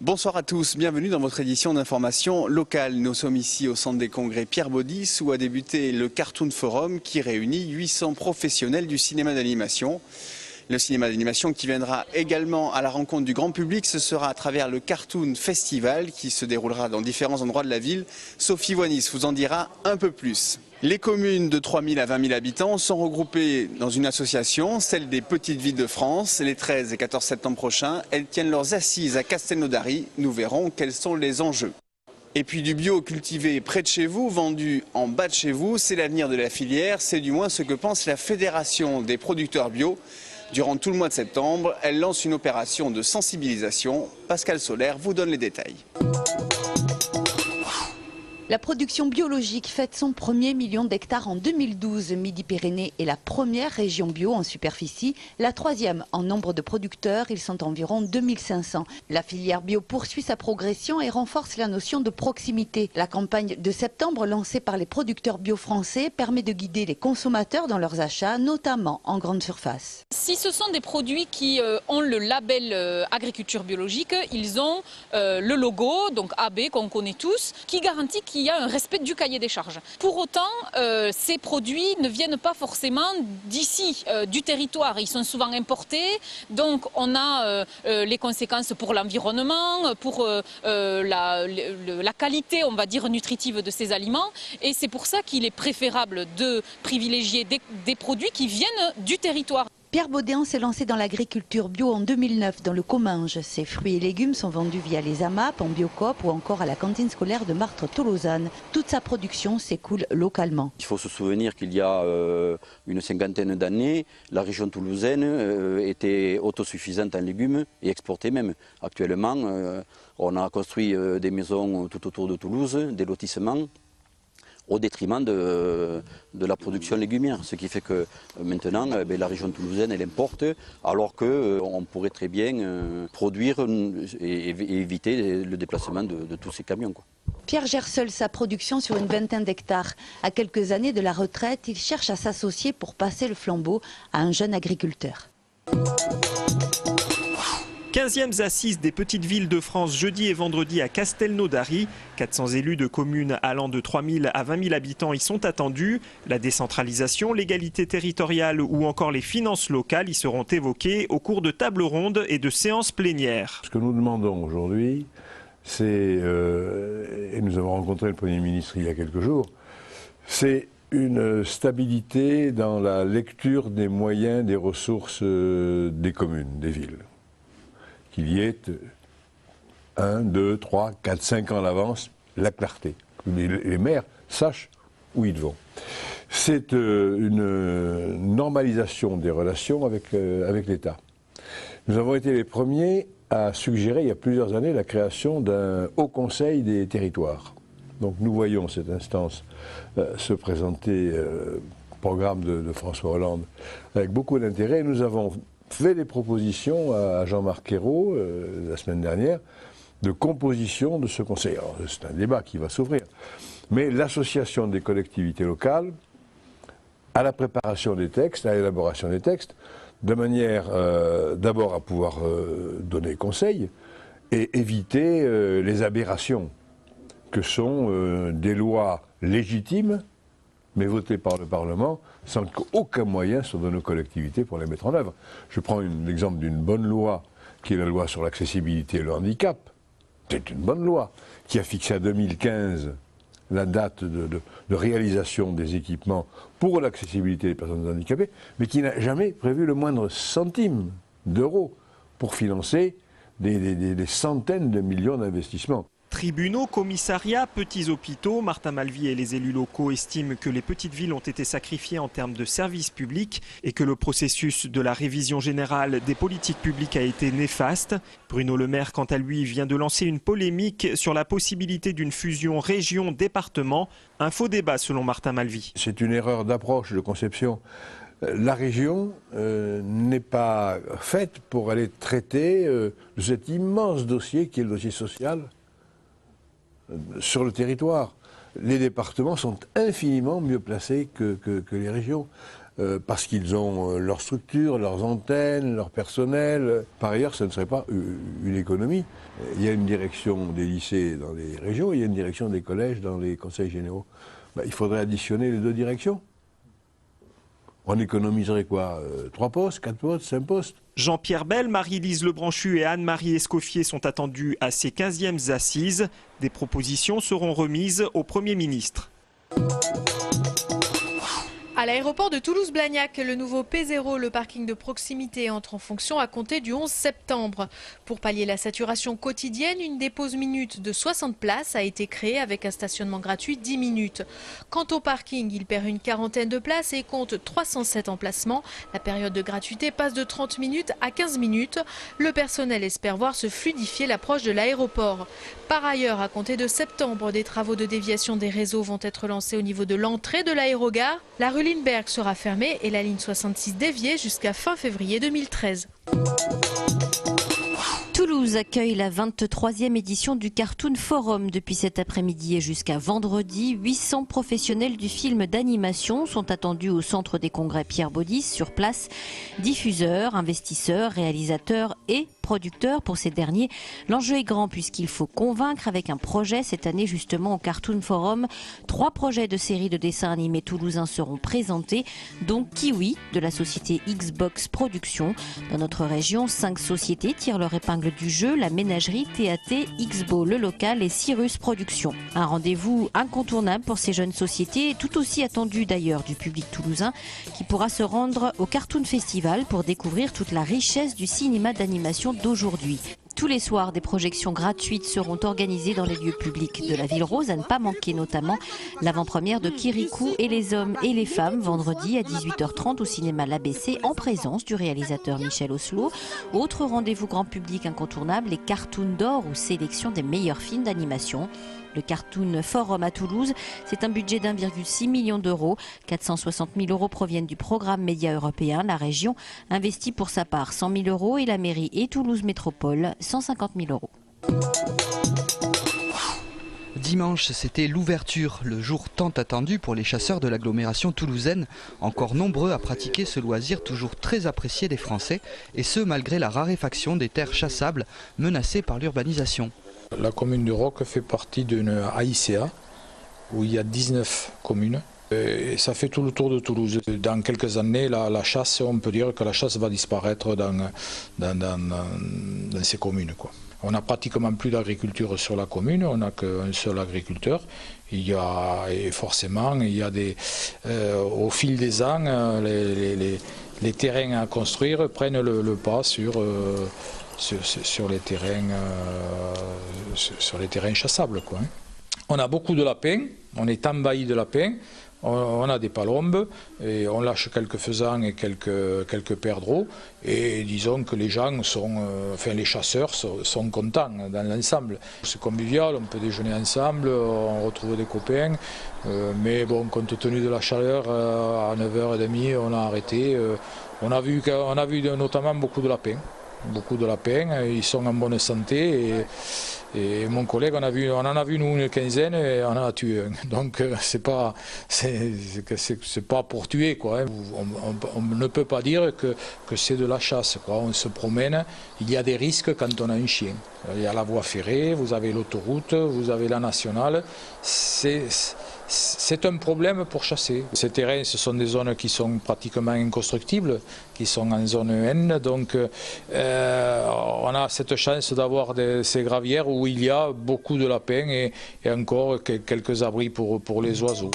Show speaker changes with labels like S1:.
S1: Bonsoir à tous, bienvenue dans votre édition d'information locale. Nous sommes ici au centre des congrès Pierre Baudis où a débuté le Cartoon Forum qui réunit 800 professionnels du cinéma d'animation. Le cinéma d'animation qui viendra également à la rencontre du grand public, ce sera à travers le Cartoon Festival qui se déroulera dans différents endroits de la ville. Sophie Voinis vous en dira un peu plus. Les communes de 3 000 à 20 000 habitants sont regroupées dans une association, celle des Petites Villes de France. Les 13 et 14 septembre prochains, elles tiennent leurs assises à Castelnaudary. Nous verrons quels sont les enjeux. Et puis du bio cultivé près de chez vous, vendu en bas de chez vous, c'est l'avenir de la filière. C'est du moins ce que pense la Fédération des producteurs bio. Durant tout le mois de septembre, elle lance une opération de sensibilisation. Pascal Soler vous donne les détails.
S2: La production biologique fête son premier million d'hectares en 2012. Midi-Pyrénées est la première région bio en superficie, la troisième en nombre de producteurs, ils sont environ 2500. La filière bio poursuit sa progression et renforce la notion de proximité. La campagne de septembre lancée par les producteurs bio français permet de guider les consommateurs dans leurs achats, notamment en grande surface.
S3: Si ce sont des produits qui ont le label agriculture biologique, ils ont le logo, donc AB qu'on connaît tous, qui garantit qu'il y a un respect du cahier des charges. Pour autant, ces produits ne viennent pas forcément d'ici, du territoire. Ils sont souvent importés, donc on a les conséquences pour l'environnement, pour la qualité, on va dire, nutritive de ces aliments. Et c'est pour ça qu'il est préférable de privilégier des produits qui viennent du territoire.
S2: Pierre Baudin s'est lancé dans l'agriculture bio en 2009 dans le Comminges. Ses fruits et légumes sont vendus via les AMAP, en Biocoop ou encore à la cantine scolaire de Martre-Tolosane. Toute sa production s'écoule localement.
S4: Il faut se souvenir qu'il y a une cinquantaine d'années, la région toulousaine était autosuffisante en légumes et exportait même. Actuellement, on a construit des maisons tout autour de Toulouse, des lotissements, au détriment de la production légumière. Ce qui fait que maintenant, la région toulousaine, elle importe, alors qu'on pourrait très bien produire et éviter le déplacement de tous ces camions, quoi.
S2: Pierre gère seul sa production sur une vingtaine d'hectares. À quelques années de la retraite, il cherche à s'associer pour passer le flambeau à un jeune agriculteur.
S5: 15e assises des petites villes de France jeudi et vendredi à Castelnaudary. 400 élus de communes allant de 3 000 à 20 000 habitants y sont attendus. La décentralisation, l'égalité territoriale ou encore les finances locales y seront évoquées au cours de tables rondes et de séances plénières.
S6: Ce que nous demandons aujourd'hui, c'est, et nous avons rencontré le Premier ministre il y a quelques jours, c'est une stabilité dans la lecture des moyens, des ressources des communes, des villes. Qu'il y ait 1, 2, 3, 4, 5 ans à l'avance, la clarté. Les maires sachent où ils vont. C'est une normalisation des relations avec l'État. Nous avons été les premiers à suggérer il y a plusieurs années la création d'un haut conseil des territoires. Donc nous voyons cette instance se présenter programme de François Hollande avec beaucoup d'intérêt. Nous avons fait des propositions à Jean-Marc Ayrault la semaine dernière de composition de ce conseil. Alors c'est un débat qui va s'ouvrir. Mais l'association des collectivités locales à la préparation des textes, à l'élaboration des textes, de manière d'abord à pouvoir donner conseil et éviter les aberrations que sont des lois légitimes mais votées par le Parlement sans qu'aucun moyen soit donné aux collectivités pour les mettre en œuvre. Je prends l'exemple d'une bonne loi, qui est la loi sur l'accessibilité et le handicap. C'est une bonne loi, qui a fixé à 2015 la date de réalisation des équipements pour l'accessibilité des personnes handicapées, mais qui n'a jamais prévu le moindre centime d'euros pour financer des centaines de millions d'investissements.
S5: Tribunaux, commissariats, petits hôpitaux, Martin Malvy et les élus locaux estiment que les petites villes ont été sacrifiées en termes de services publics et que le processus de la révision générale des politiques publiques a été néfaste. Bruno Le Maire, quant à lui, vient de lancer une polémique sur la possibilité d'une fusion région-département. Un faux débat selon Martin Malvy.
S6: C'est une erreur d'approche, de conception. La région n'est pas faite pour aller traiter de cet immense dossier qui est le dossier social sur le territoire. Les départements sont infiniment mieux placés que les régions. parce qu'ils ont leur structure, leurs antennes, leur personnel. Par ailleurs, ce ne serait pas une économie. Il y a une direction des lycées dans les régions, il y a une direction des collèges dans les conseils généraux. Il faudrait additionner les deux directions. On économiserait quoi 3 postes, 4 postes, 5 postes?
S5: Jean-Pierre Bel, Marie-Lise Lebranchu et Anne-Marie Escoffier sont attendus à ces 15e assises. Des propositions seront remises au Premier ministre.
S7: À l'aéroport de Toulouse-Blagnac, le nouveau P0, le parking de proximité, entre en fonction à compter du 11 septembre. Pour pallier la saturation quotidienne, une dépose minute de 60 places a été créée avec un stationnement gratuit 10 minutes. Quant au parking, il perd une quarantaine de places et compte 307 emplacements. La période de gratuité passe de 30 minutes à 15 minutes. Le personnel espère voir se fluidifier l'approche de l'aéroport. Par ailleurs, à compter de septembre, des travaux de déviation des réseaux vont être lancés au niveau de l'entrée de l'aérogare. La rue Lindbergh sera fermée et la ligne 66 déviée jusqu'à fin février 2013.
S8: Toulouse accueille la 23e édition du Cartoon Forum. Depuis cet après-midi et jusqu'à vendredi, 800 professionnels du film d'animation sont attendus au centre des congrès Pierre Baudis sur place. Diffuseurs, investisseurs, réalisateurs et producteurs pour ces derniers. L'enjeu est grand puisqu'il faut convaincre avec un projet cette année justement au Cartoon Forum. 3 projets de séries de dessins animés toulousains seront présentés, dont Kiwi de la société Xbox Productions. Dans notre région, 5 sociétés tirent leur épingle du jeu, la ménagerie, TAT, Xbo, le local et Cyrus Productions. Un rendez-vous incontournable pour ces jeunes sociétés, tout aussi attendu d'ailleurs du public toulousain qui pourra se rendre au Cartoon Festival pour découvrir toute la richesse du cinéma d'animation d'aujourd'hui. Tous les soirs, des projections gratuites seront organisées dans les lieux publics de la Ville Rose, à ne pas manquer notamment l'avant-première de Kirikou et les hommes et les femmes, vendredi à 18h30 au cinéma L'ABC, en présence du réalisateur Michel Oslo. Autre rendez-vous grand public incontournable, les Cartoons d'or ou sélection des meilleurs films d'animation. Le Cartoon Forum à Toulouse, c'est un budget d'1,6 million d'euros. 460 000 euros proviennent du programme Média européen. La région investit pour sa part 100 000 euros et la mairie et Toulouse Métropole 150 000 euros.
S9: Dimanche, c'était l'ouverture, le jour tant attendu pour les chasseurs de l'agglomération toulousaine, encore nombreux à pratiquer ce loisir toujours très apprécié des Français, et ce malgré la raréfaction des terres chassables menacées par l'urbanisation.
S10: La commune de Roques fait partie d'une AICA où il y a 19 communes et ça fait tout le tour de Toulouse. Dans quelques années, la chasse, on peut dire que la chasse va disparaître dans ces communes, quoi. On n'a pratiquement plus d'agriculture sur la commune, on n'a qu'un seul agriculteur. Et forcément, il y a au fil des ans, les terrains à construire prennent le pas sur les terrains chassables, quoi. On a beaucoup de lapins, on est envahi de lapins, on a des palombes, et on lâche quelques faisans et quelques perdreaux, et disons que les gens les chasseurs sont contents dans l'ensemble. C'est convivial, on peut déjeuner ensemble, on retrouve des copains, mais bon, compte tenu de la chaleur, à 9h30 on a arrêté. On a vu notamment beaucoup de lapins. Ils sont en bonne santé et mon collègue, on en a vu nous une quinzaine et on en a tué un. Donc c'est pas pour tuer, quoi. On ne peut pas dire que c'est de la chasse, quoi. On se promène, il y a des risques quand on a un chien. Il y a la voie ferrée, vous avez l'autoroute, vous avez la nationale. C'est un problème pour chasser. Ces terrains, ce sont des zones qui sont pratiquement inconstructibles, qui sont en zone N, donc on a cette chance d'avoir ces gravières où il y a beaucoup de lapins et encore quelques abris pour les oiseaux.